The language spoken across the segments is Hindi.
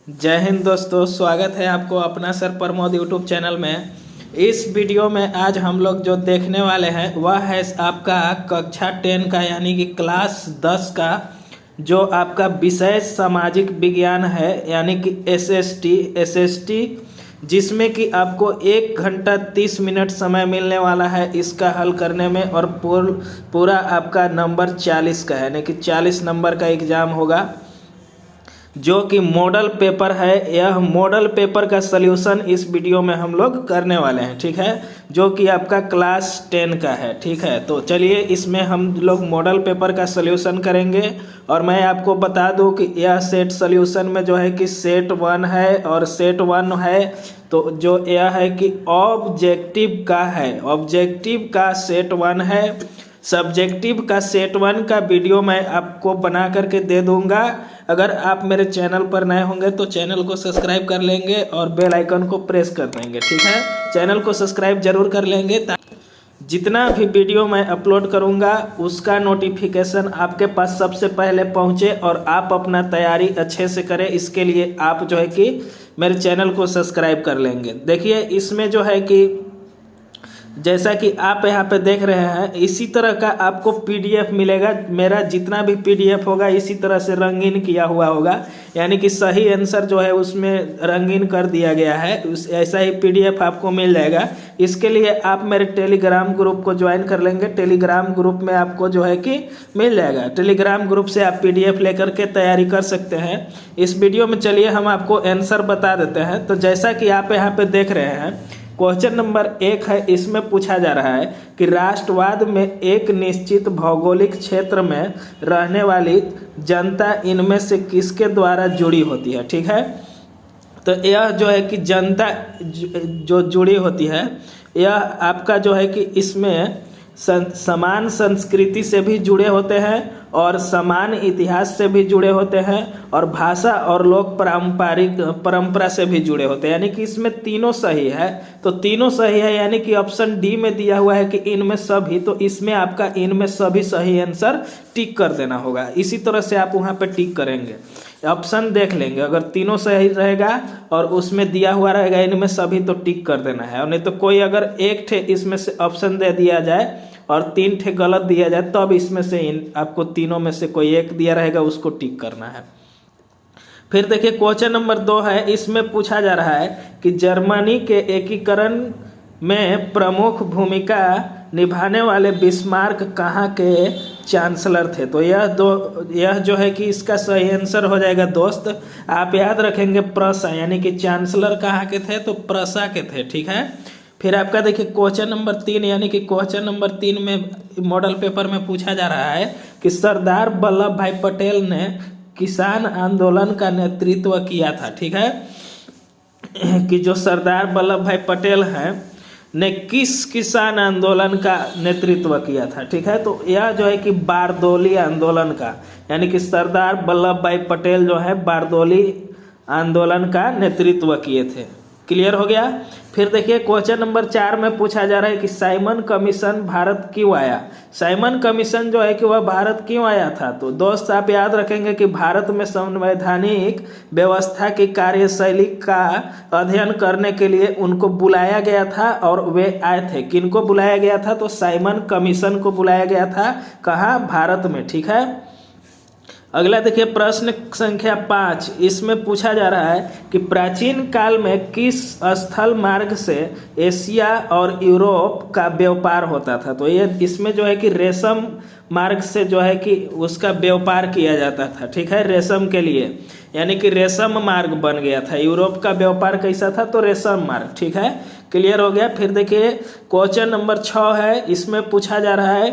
जय हिंद दोस्तों, स्वागत है आपको अपना सर प्रमोद यूट्यूब चैनल में। इस वीडियो में आज हम लोग जो देखने वाले हैं वह है आपका कक्षा 10 का यानी कि क्लास 10 का जो आपका विषय सामाजिक विज्ञान है यानी कि एसएसटी जिसमें कि आपको 1 घंटा 30 मिनट समय मिलने वाला है इसका हल करने में। और पूरा आपका नंबर 40 का है यानी कि 40 नंबर का एग्ज़ाम होगा जो कि मॉडल पेपर है। यह मॉडल पेपर का सल्यूशन इस वीडियो में हम लोग करने वाले हैं, ठीक है, जो कि आपका क्लास 10 का है, ठीक है। तो चलिए इसमें हम लोग मॉडल पेपर का सल्यूशन करेंगे। और मैं आपको बता दूं कि यह सेट सल्यूशन में जो है कि सेट 1 है और सेट 1 है, तो जो यह है कि ऑब्जेक्टिव का है, ऑब्जेक्टिव का सेट 1 है। सब्जेक्टिव का सेट 1 का वीडियो मैं आपको बना करके दे दूंगा। अगर आप मेरे चैनल पर नए होंगे तो चैनल को सब्सक्राइब कर लेंगे और बेल आइकन को प्रेस कर देंगे, ठीक है। चैनल को सब्सक्राइब जरूर कर लेंगे ताकि जितना भी वीडियो मैं अपलोड करूंगा उसका नोटिफिकेशन आपके पास सबसे पहले पहुंचे और आप अपना तैयारी अच्छे से करें। इसके लिए आप जो है कि मेरे चैनल को सब्सक्राइब कर लेंगे। देखिए इसमें जो है कि जैसा कि आप यहाँ पे देख रहे हैं इसी तरह का आपको पीडीएफ मिलेगा। मेरा जितना भी पीडीएफ होगा इसी तरह से रंगीन किया हुआ होगा, यानी कि सही आंसर जो है उसमें रंगीन कर दिया गया है। ऐसा ही पीडीएफ आपको मिल जाएगा। इसके लिए आप मेरे टेलीग्राम ग्रुप को ज्वाइन कर लेंगे। टेलीग्राम ग्रुप में आपको जो है कि मिल जाएगा। टेलीग्राम ग्रुप से आप पीडीएफ लेकर के तैयारी कर सकते हैं। इस वीडियो में चलिए हम आपको आंसर बता देते हैं। तो जैसा कि आप यहाँ पे देख रहे हैं क्वेश्चन नंबर 1 है, इसमें पूछा जा रहा है कि राष्ट्रवाद में एक निश्चित भौगोलिक क्षेत्र में रहने वाली जनता इनमें से किसके द्वारा जुड़ी होती है, ठीक है। तो यह जो है कि जनता जो जुड़ी होती है यह आपका जो है कि इसमें समान संस्कृति से भी जुड़े होते हैं और समान इतिहास से भी जुड़े होते हैं और भाषा और लोक पारंपरिक परंपरा से भी जुड़े होते हैं, यानी कि इसमें तीनों सही है। तो तीनों सही है यानी कि ऑप्शन डी में दिया हुआ है कि इनमें सभी, तो इसमें आपका इनमें सभी सही आंसर टिक कर देना होगा। इसी तरह से आप वहाँ पे टिक करेंगे, ऑप्शन देख लेंगे, अगर तीनों सही रहेगा और उसमें दिया हुआ रहेगा इनमें सभी तो टिक कर देना है। और नहीं तो कोई अगर एक ठे इसमें से ऑप्शन दे दिया जाए और 3 ठे गलत दिया जाए तब इसमें से आपको तीनों में से कोई एक दिया रहेगा उसको टिक करना है। फिर देखिए क्वेश्चन नंबर 2 है, इसमें पूछा जा रहा है कि जर्मनी के एकीकरण में प्रमुख भूमिका निभाने वाले बिस्मार्क कहाँ के चांसलर थे। तो यह जो है कि इसका सही आंसर हो जाएगा दोस्त। आप याद रखेंगे प्रसा, यानी कि चांसलर कहाँ के थे तो प्रसा के थे, ठीक है। फिर आपका देखिए क्वेश्चन नंबर 3 यानी कि क्वेश्चन नंबर 3 में मॉडल पेपर में पूछा जा रहा है कि सरदार वल्लभ भाई पटेल ने किसान आंदोलन का नेतृत्व किया था, ठीक है, कि जो सरदार वल्लभ भाई पटेल हैं ने किस किसान आंदोलन का नेतृत्व किया था, ठीक है। तो यह जो है कि बारदौली आंदोलन का, यानी कि सरदार वल्लभ भाई पटेल जो है बारदौली आंदोलन का नेतृत्व किए थे। क्लियर हो गया। फिर देखिए क्वेश्चन नंबर 4 में पूछा जा रहा है कि साइमन कमीशन भारत क्यों आया। साइमन कमीशन जो है कि वह भारत क्यों आया था। तो दोस्त आप याद रखेंगे कि भारत में संवैधानिक व्यवस्था की कार्यशैली का अध्ययन करने के लिए उनको बुलाया गया था और वे आए थे। किनको बुलाया गया था तो साइमन कमीशन को बुलाया गया था। कहाँ, भारत में, ठीक है। अगला देखिए प्रश्न संख्या 5, इसमें पूछा जा रहा है कि प्राचीन काल में किस स्थल मार्ग से एशिया और यूरोप का व्यापार होता था। तो ये इसमें जो है कि रेशम मार्ग से जो है कि उसका व्यापार किया जाता था, ठीक है, रेशम के लिए, यानी कि रेशम मार्ग बन गया था। यूरोप का व्यापार कैसा था तो रेशम मार्ग, ठीक है। क्लियर हो गया। फिर देखिए क्वेश्चन नंबर 6 है, इसमें पूछा जा रहा है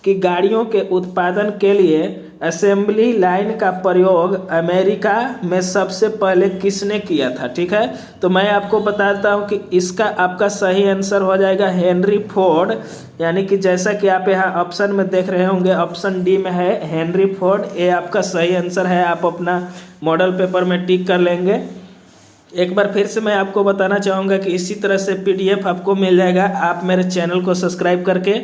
कि गाड़ियों के उत्पादन के लिए असेंबली लाइन का प्रयोग अमेरिका में सबसे पहले किसने किया था, ठीक है। तो मैं आपको बताता हूं कि इसका आपका सही आंसर हो जाएगा हेनरी फोर्ड, यानी कि जैसा कि आप यहाँ ऑप्शन में देख रहे होंगे ऑप्शन डी में है हेनरी फोर्ड। ये आपका सही आंसर है। आप अपना मॉडल पेपर में टिक कर लेंगे। एक बार फिर से मैं आपको बताना चाहूँगा कि इसी तरह से PDF आपको मिल जाएगा। आप मेरे चैनल को सब्सक्राइब करके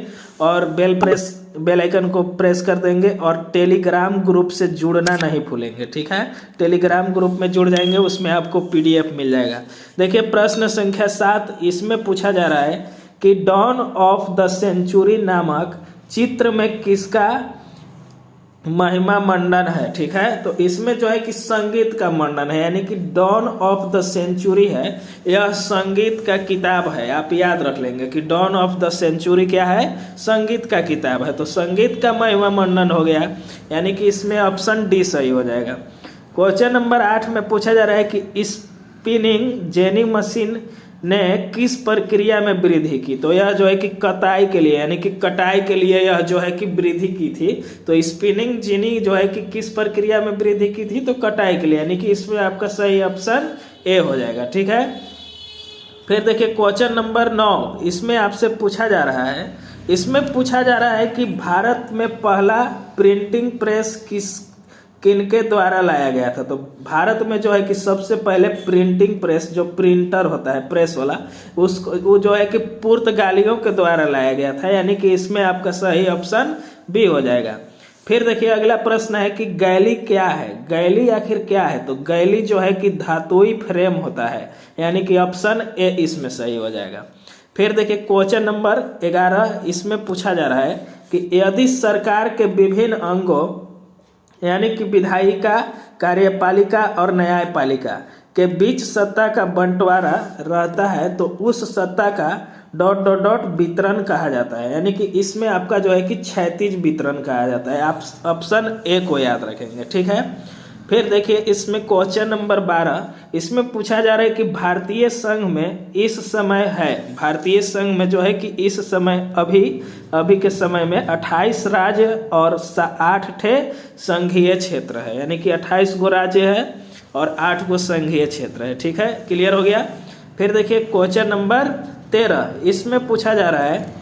और बेल आइकन को प्रेस कर देंगे और टेलीग्राम ग्रुप से जुड़ना नहीं भूलेंगे, ठीक है। टेलीग्राम ग्रुप में जुड़ जाएंगे, उसमें आपको PDF मिल जाएगा। देखिए प्रश्न संख्या 7, इसमें पूछा जा रहा है कि डॉन ऑफ द सेंचुरी नामक चित्र में किसका महिमा मंडन है, ठीक है। तो इसमें जो है कि संगीत का मंडन है, यानी कि डॉन ऑफ द सेंचुरी है, यह संगीत का किताब है। आप याद रख लेंगे कि डॉन ऑफ द सेंचुरी क्या है, संगीत का किताब है। तो संगीत का महिमा मंडन हो गया, यानी कि इसमें ऑप्शन डी सही हो जाएगा। क्वेश्चन नंबर 8 में पूछा जा रहा है कि स्पिनिंग जेनी मशीन ने किस प्रक्रिया में वृद्धि की। तो यह जो है कि कताई के लिए, यानी कि कटाई के लिए यह जो है कि वृद्धि की थी। तो स्पिनिंग जेनी जो है कि किस प्रक्रिया में वृद्धि की थी, तो कटाई के लिए, यानी कि इसमें आपका सही ऑप्शन ए हो जाएगा, ठीक है। फिर देखिए क्वेश्चन नंबर 9, इसमें आपसे पूछा जा रहा है, इसमें पूछा जा रहा है कि भारत में पहला प्रिंटिंग प्रेस किनके द्वारा लाया गया था। तो भारत में जो है कि सबसे पहले प्रिंटिंग प्रेस, जो प्रिंटर होता है प्रेस वाला, उसको वो जो है कि पुर्तगालियों के द्वारा लाया गया था, यानी कि इसमें आपका सही ऑप्शन बी हो जाएगा। फिर देखिए अगला प्रश्न है कि गैली क्या है, गैली आखिर क्या है। तो गैली जो है कि धातुई फ्रेम होता है, यानी कि ऑप्शन ए इसमें सही हो जाएगा। फिर देखिए क्वेश्चन नंबर 11, इसमें पूछा जा रहा है कि यदि सरकार के विभिन्न अंगों, यानी कि विधायिका, कार्यपालिका और न्यायपालिका के बीच सत्ता का बंटवारा रहता है, तो उस सत्ता का ... वितरण कहा जाता है, यानी कि इसमें आपका जो है कि क्षैतिज वितरण कहा जाता है। आप ऑप्शन ए को याद रखेंगे, ठीक है। फिर देखिए इसमें क्वेश्चन नंबर 12, इसमें पूछा जा रहा है कि भारतीय संघ में इस समय है, भारतीय संघ में जो है कि इस समय अभी के समय में 28 राज्य और 8 ठे संघीय क्षेत्र है, यानी कि 28 गो राज्य है और 8 गो संघीय क्षेत्र है, ठीक है। क्लियर हो गया। फिर देखिए क्वेश्चन नंबर 13, इसमें पूछा जा रहा है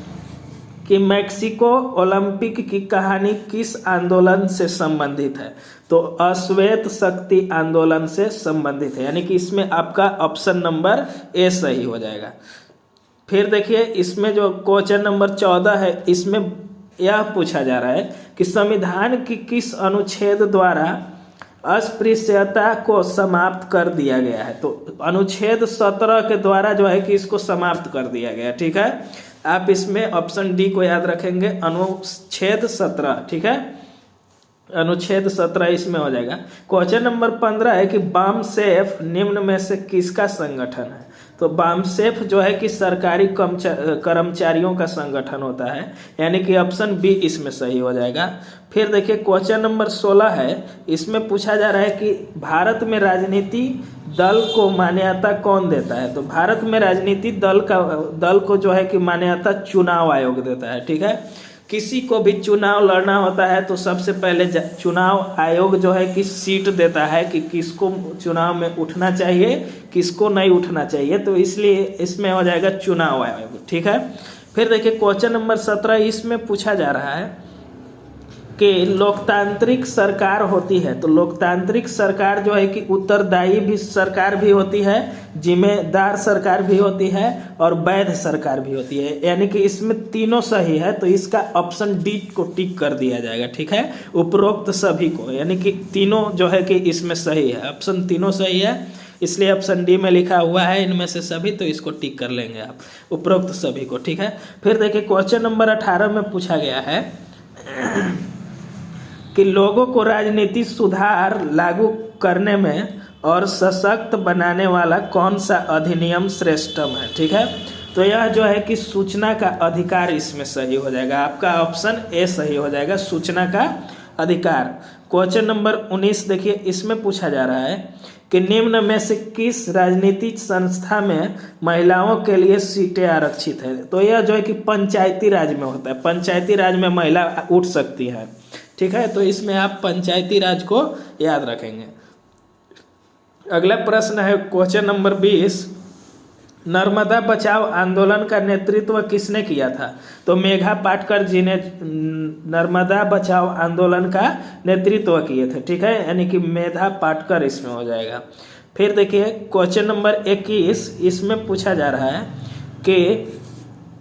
कि मैक्सिको ओलंपिक की कहानी किस आंदोलन से संबंधित है। तो अश्वेत शक्ति आंदोलन से संबंधित है, यानी कि इसमें आपका ऑप्शन नंबर ए सही हो जाएगा। फिर देखिए इसमें जो क्वेश्चन नंबर 14 है, इसमें यह पूछा जा रहा है कि संविधान की किस अनुच्छेद द्वारा अस्पृश्यता को समाप्त कर दिया गया है। तो अनुच्छेद 17 के द्वारा जो है कि इसको समाप्त कर दिया गया, ठीक है। आप इसमें ऑप्शन डी को याद रखेंगे, अनुच्छेद 17, ठीक है। अनुच्छेद 17 इसमें हो जाएगा। क्वेश्चन नंबर 15 है कि बामसेफ निम्न में से किसका संगठन है। तो बामसेफ जो है कि सरकारी कर्मचारियों का संगठन होता है, यानी कि ऑप्शन बी इसमें सही हो जाएगा। फिर देखिए क्वेश्चन नंबर 16 है, इसमें पूछा जा रहा है कि भारत में राजनीति दल को मान्यता कौन देता है। तो भारत में राजनीति दल को जो है कि मान्यता चुनाव आयोग देता है, ठीक है। किसी को भी चुनाव लड़ना होता है तो सबसे पहले चुनाव आयोग जो है कि सीट देता है कि किसको चुनाव में उठना चाहिए, किसको नहीं उठना चाहिए। तो इसलिए इसमें हो जाएगा चुनाव आयोग, ठीक है। फिर देखिए क्वेश्चन नंबर 17, इसमें पूछा जा रहा है कि लोकतांत्रिक सरकार होती है। तो लोकतांत्रिक सरकार जो है कि उत्तरदायी भी सरकार भी होती है, जिम्मेदार सरकार भी होती है और वैध सरकार भी होती है, यानी कि इसमें तीनों सही है। तो इसका ऑप्शन डी को टिक कर दिया जाएगा, ठीक है। उपरोक्त सभी को, यानी कि तीनों जो है कि इसमें सही है, ऑप्शन तीनों सही है, इसलिए ऑप्शन डी में लिखा हुआ है इनमें से सभी, तो इसको टिक कर लेंगे आप, उपरोक्त सभी को, ठीक है। फिर देखिए क्वेश्चन नंबर 18 में पूछा गया है कि लोगों को राजनीतिक सुधार लागू करने में और सशक्त बनाने वाला कौन सा अधिनियम श्रेष्ठतम है, ठीक है। तो यह जो है कि सूचना का अधिकार इसमें सही हो जाएगा, आपका ऑप्शन ए सही हो जाएगा, सूचना का अधिकार। क्वेश्चन नंबर 19 देखिए, इसमें पूछा जा रहा है कि निम्न में से किस राजनीतिक संस्था में महिलाओं के लिए सीटें आरक्षित है। तो यह जो है कि पंचायती राज में होता है, पंचायती राज में महिला उठ सकती है, ठीक है। तो इसमें आप पंचायती राज को याद रखेंगे। अगला प्रश्न है क्वेश्चन नंबर 20, नर्मदा बचाओ आंदोलन का नेतृत्व किसने किया था। तो मेघा पाटकर जी ने नर्मदा बचाओ आंदोलन का नेतृत्व किए थे, ठीक है, यानी कि मेधा पाटकर इसमें हो जाएगा। फिर देखिए क्वेश्चन नंबर 21, इसमें पूछा जा रहा है कि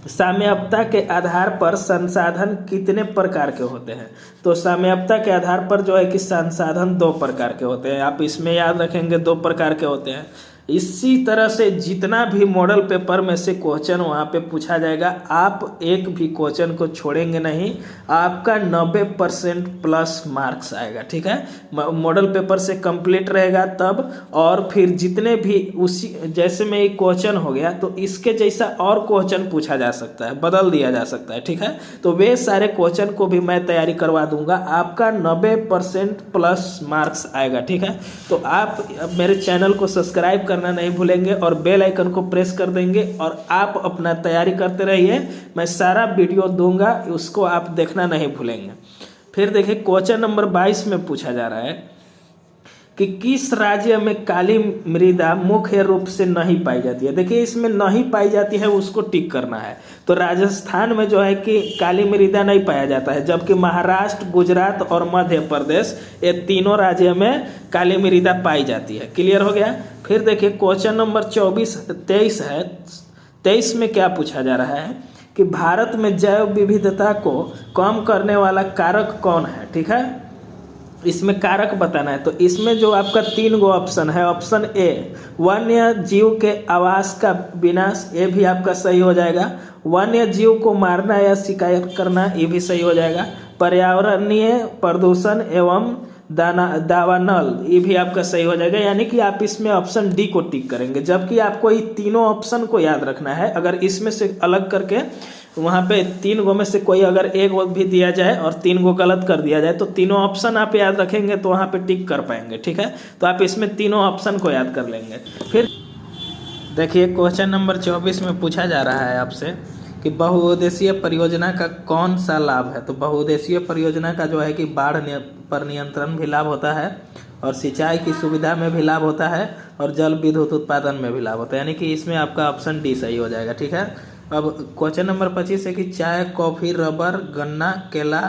साम्यावस्था के आधार पर संसाधन कितने प्रकार के होते हैं। तो साम्यावस्था के आधार पर जो है कि संसाधन 2 प्रकार के होते हैं। आप इसमें याद रखेंगे 2 प्रकार के होते हैं। इसी तरह से जितना भी मॉडल पेपर में से क्वेश्चन वहाँ पे पूछा जाएगा, आप एक भी क्वेश्चन को छोड़ेंगे नहीं, आपका 90% प्लस मार्क्स आएगा। ठीक है, मॉडल पेपर से कंप्लीट रहेगा तब। और फिर जितने भी उसी जैसे में एक क्वेश्चन हो गया तो इसके जैसा और क्वेश्चन पूछा जा सकता है, बदल दिया जा सकता है। ठीक है, तो वे सारे क्वेश्चन को भी मैं तैयारी करवा दूंगा, आपका 90% प्लस मार्क्स आएगा। ठीक है, तो आप मेरे चैनल को सब्सक्राइब करना नहीं भूलेंगे और बेल आइकन को प्रेस कर देंगे और आप अपना तैयारी करते रहिए। मैं सारा वीडियो दूंगा, उसको आप देखना नहीं भूलेंगे। फिर देखिए क्वेश्चन नंबर 22 में पूछा जा रहा है कि किस राज्य में काली मृदा मुख्य रूप से नहीं पाई जाती है। देखिए इसमें नहीं पाई जाती है, उसको टिक करना है। तो राजस्थान में जो है कि काली मृदा नहीं पाया जाता है, जबकि महाराष्ट्र, गुजरात और मध्य प्रदेश, ये तीनों राज्य में काली मृदा पाई जाती है। क्लियर हो गया। फिर देखिए क्वेश्चन नंबर 23 है। 23 में क्या पूछा जा रहा है कि भारत में जैव विविधता को कम करने वाला कारक कौन है। ठीक है, इसमें कारक बताना है। तो इसमें जो आपका 3 गो ऑप्शन है, ऑप्शन ए वन्य जीव के आवास का विनाश, ये भी आपका सही हो जाएगा। वन्य जीव को मारना या शिकार करना, ये भी सही हो जाएगा। पर्यावरणीय प्रदूषण एवं दावानल, ये भी आपका सही हो जाएगा। यानी कि आप इसमें ऑप्शन डी को टिक करेंगे, जबकि आपको ये तीनों ऑप्शन को याद रखना है। अगर इसमें से अलग करके वहाँ पे 3 गो में से कोई अगर एक गो भी दिया जाए और 3 गो गलत कर दिया जाए तो तीनों ऑप्शन आप याद रखेंगे तो वहाँ पे टिक कर पाएंगे। ठीक है, तो आप इसमें तीनों ऑप्शन को याद कर लेंगे। फिर देखिए क्वेश्चन नंबर 24 में पूछा जा रहा है आपसे कि बहुउद्देशीय परियोजना का कौन सा लाभ है। तो बहुउद्देशीय परियोजना का जो है कि बाढ़ पर नियंत्रण भी लाभ होता है, और सिंचाई की सुविधा में भी लाभ होता है, और जल विद्युत उत्पादन में भी लाभ होता है। यानी कि इसमें आपका ऑप्शन डी सही हो जाएगा। ठीक है, अब क्वेश्चन नंबर 25 है कि चाय, कॉफ़ी, रबर, गन्ना, केला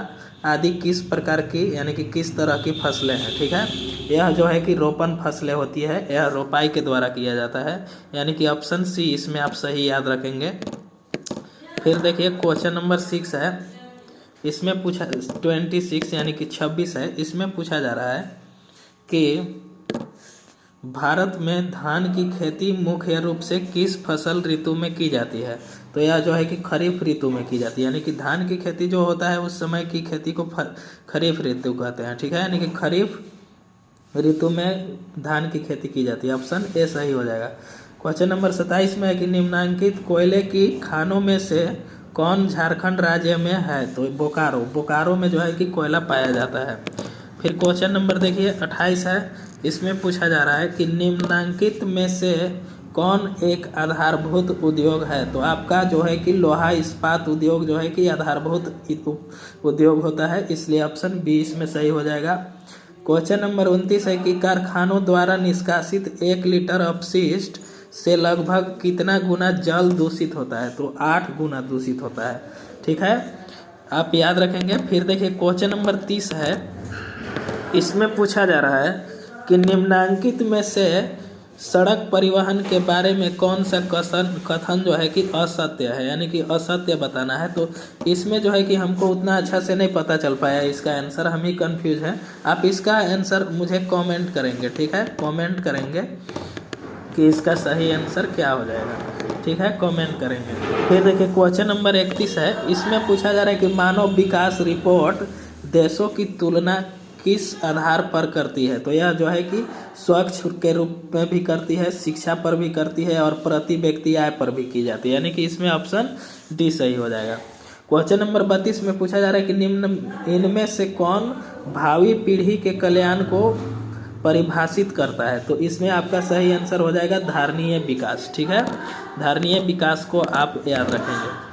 आदि किस प्रकार की यानी कि किस तरह की फसलें हैं। ठीक है, यह जो है कि रोपण फसलें होती है, यह रोपाई के द्वारा किया जाता है। यानी कि ऑप्शन सी इसमें आप सही याद रखेंगे। फिर देखिए क्वेश्चन नंबर 6 है, इसमें पूछा 26 यानी कि 26 है। इसमें पूछा जा रहा है कि भारत में धान की खेती मुख्य रूप से किस फसल ऋतु में की जाती है। तो यह जो है कि खरीफ ऋतु में की जाती है। यानी कि धान की खेती जो होता है उस समय की खेती को खरीफ ऋतु कहते हैं। ठीक है, यानी कि खरीफ ऋतु में धान की खेती की जाती है। ऑप्शन ए सही हो जाएगा। क्वेश्चन नंबर 27 में है कि निम्नलिखित कोयले की खानों में से कौन झारखंड राज्य में है। तो बोकारो में जो है कि कोयला पाया जाता है। फिर क्वेश्चन नंबर देखिए 28 है। इसमें पूछा जा रहा है कि निम्नलिखित में से कौन एक आधारभूत उद्योग है। तो आपका जो है कि लोहा इस्पात उद्योग जो है कि आधारभूत उद्योग होता है, इसलिए ऑप्शन बी इसमें सही हो जाएगा। क्वेश्चन नंबर 29 है कि कारखानों द्वारा निष्कासित 1 लीटर अपशिष्ट से लगभग कितना गुना जल दूषित होता है। तो 8 गुना दूषित होता है। ठीक है, आप याद रखेंगे। फिर देखिए क्वेश्चन नंबर 30 है। इसमें पूछा जा रहा है कि निम्नलिखित में से सड़क परिवहन के बारे में कौन सा कथन जो है कि असत्य है, यानी कि असत्य बताना है। तो इसमें जो है कि हमको उतना अच्छा से नहीं पता चल पाया इसका आंसर, हम ही कंफ्यूज हैं। आप इसका आंसर मुझे कमेंट करेंगे। ठीक है, कमेंट करेंगे कि इसका सही आंसर क्या हो जाएगा। ठीक है, कमेंट करेंगे। फिर देखिए क्वेश्चन नंबर 31 है। इसमें पूछा जा रहा है कि मानव विकास रिपोर्ट देशों की तुलना किस आधार पर करती है। तो यह जो है कि स्वच्छ के रूप में भी करती है, शिक्षा पर भी करती है, और प्रति व्यक्ति आय पर भी की जाती है। यानी कि इसमें ऑप्शन डी सही हो जाएगा। क्वेश्चन नंबर 32 में पूछा जा रहा है कि इनमें से कौन भावी पीढ़ी के कल्याण को परिभाषित करता है। तो इसमें आपका सही आंसर हो जाएगा धारणीय विकास। ठीक है, धारणीय विकास को आप याद रखेंगे।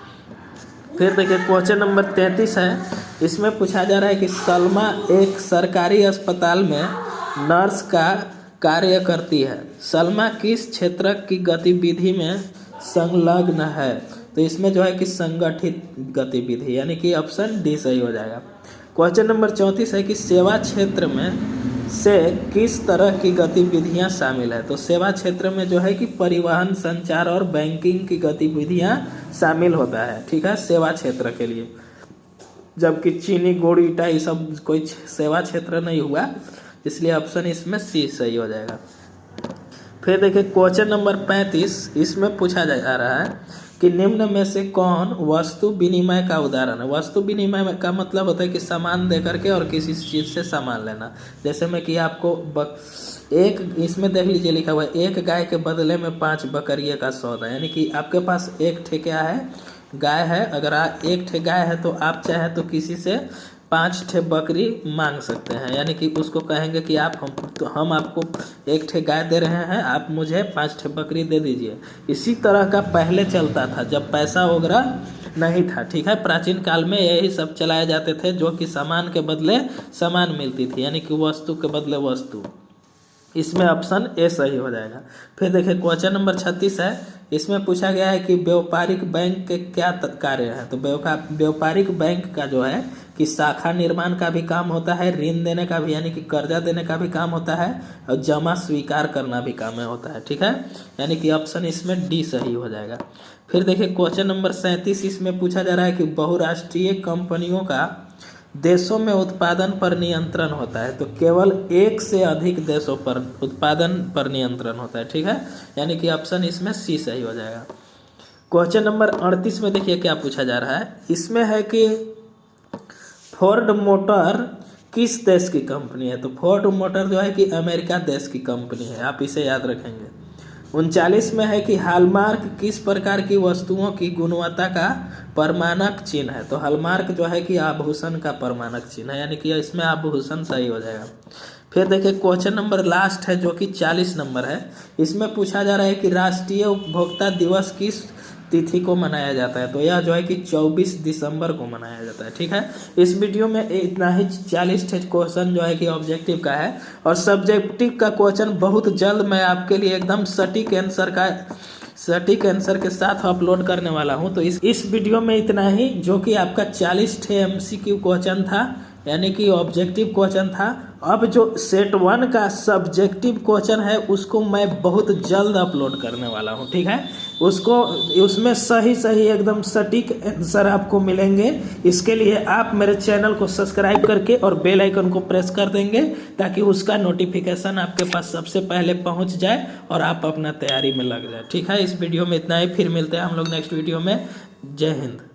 फिर देखिए क्वेश्चन नंबर 33 है। इसमें पूछा जा रहा है कि सलमा एक सरकारी अस्पताल में नर्स का कार्य करती है। सलमा किस क्षेत्र की गतिविधि में संलग्न है। तो इसमें जो है कि संगठित गतिविधि, यानी कि ऑप्शन डी सही हो जाएगा। क्वेश्चन नंबर 34 है कि सेवा क्षेत्र में से किस तरह की गतिविधियां शामिल है। तो सेवा क्षेत्र में जो है कि परिवहन, संचार और बैंकिंग की गतिविधियां शामिल होता है, ठीक है, सेवा क्षेत्र के लिए। जबकि चीनी, गुड़, ईटा ये सब कोई सेवा क्षेत्र नहीं हुआ, इसलिए ऑप्शन इसमें सी सही हो जाएगा। फिर देखिए क्वेश्चन नंबर 35, इसमें पूछा जा रहा है कि निम्न में से कौन वस्तु विनिमय का उदाहरण है। वस्तु विनिमय का मतलब होता है कि सामान दे करके और किसी चीज़ से सामान लेना। जैसे मैं कि आपको एक इसमें देख लीजिए लिखा हुआ है, एक गाय के बदले में 5 बकरियों का सौदा। यानी कि आपके पास एक ठे क्या है, गाय है। अगर एक ठे गाय है तो आप चाहे तो किसी से 5 ठे बकरी मांग सकते हैं। यानी कि उसको कहेंगे कि हम आपको एक ठे गाय दे रहे हैं, आप मुझे 5 ठे बकरी दे दीजिए। इसी तरह का पहले चलता था जब पैसा वगैरह नहीं था, ठीक है। प्राचीन काल में यही सब चलाए जाते थे, जो कि सामान के बदले सामान मिलती थी, यानी कि वस्तु के बदले वस्तु। इसमें ऑप्शन ए सही हो जाएगा। फिर देखिए क्वेश्चन नंबर 36 है, इसमें पूछा गया है कि व्यापारिक बैंक के क्या कार्य हैं। तो व्यापारिक बैंक का जो है कि शाखा निर्माण का भी काम होता है, ऋण देने का भी यानी कि कर्जा देने का भी काम होता है, और जमा स्वीकार करना भी काम में होता है, ठीक है। यानी कि ऑप्शन इसमें डी सही हो जाएगा। फिर देखिए क्वेश्चन नंबर 37, इसमें पूछा जा रहा है कि बहुराष्ट्रीय कंपनियों का देशों में उत्पादन पर नियंत्रण होता है। तो केवल एक से अधिक देशों पर उत्पादन पर नियंत्रण होता है, ठीक है। यानी कि ऑप्शन इसमें सी सही हो जाएगा। क्वेश्चन नंबर 38 में देखिए क्या पूछा जा रहा है, इसमें है कि फोर्ड मोटर किस देश की कंपनी है। तो फोर्ड मोटर जो है कि अमेरिका देश की कंपनी है, आप इसे याद रखेंगे। 39 में है कि हॉलमार्क किस प्रकार की वस्तुओं की गुणवत्ता का प्रमाणक चिन्ह है। तो हॉलमार्क जो है कि आभूषण का प्रमाणक चिन्ह है, यानी कि इसमें आभूषण सही हो जाएगा। फिर देखिए क्वेश्चन नंबर लास्ट है जो कि 40 नंबर है, इसमें पूछा जा रहा है कि राष्ट्रीय उपभोक्ता दिवस किस तिथि को मनाया जाता है। तो यह जो है कि 24 दिसंबर को मनाया जाता है, ठीक है। इस वीडियो में इतना ही 40 क्वेश्चन जो है कि ऑब्जेक्टिव का है, और सब्जेक्टिव का क्वेश्चन बहुत जल्द मैं आपके लिए एकदम सटीक आंसर के साथ अपलोड करने वाला हूं। तो इस वीडियो में इतना ही, जो कि आपका 40 MCQ क्वेश्चन था, यानी कि ऑब्जेक्टिव क्वेश्चन था। अब जो सेट 1 का सब्जेक्टिव क्वेश्चन है उसको मैं बहुत जल्द अपलोड करने वाला हूं, ठीक है। उसमें सही एकदम सटीक आंसर आपको मिलेंगे। इसके लिए आप मेरे चैनल को सब्सक्राइब करके और बेल आइकन को प्रेस कर देंगे, ताकि उसका नोटिफिकेशन आपके पास सबसे पहले पहुंच जाए और आप अपना तैयारी में लग जाए, ठीक है। इस वीडियो में इतना ही, फिर मिलते हैं हम लोग नेक्स्ट वीडियो में। जय हिंद।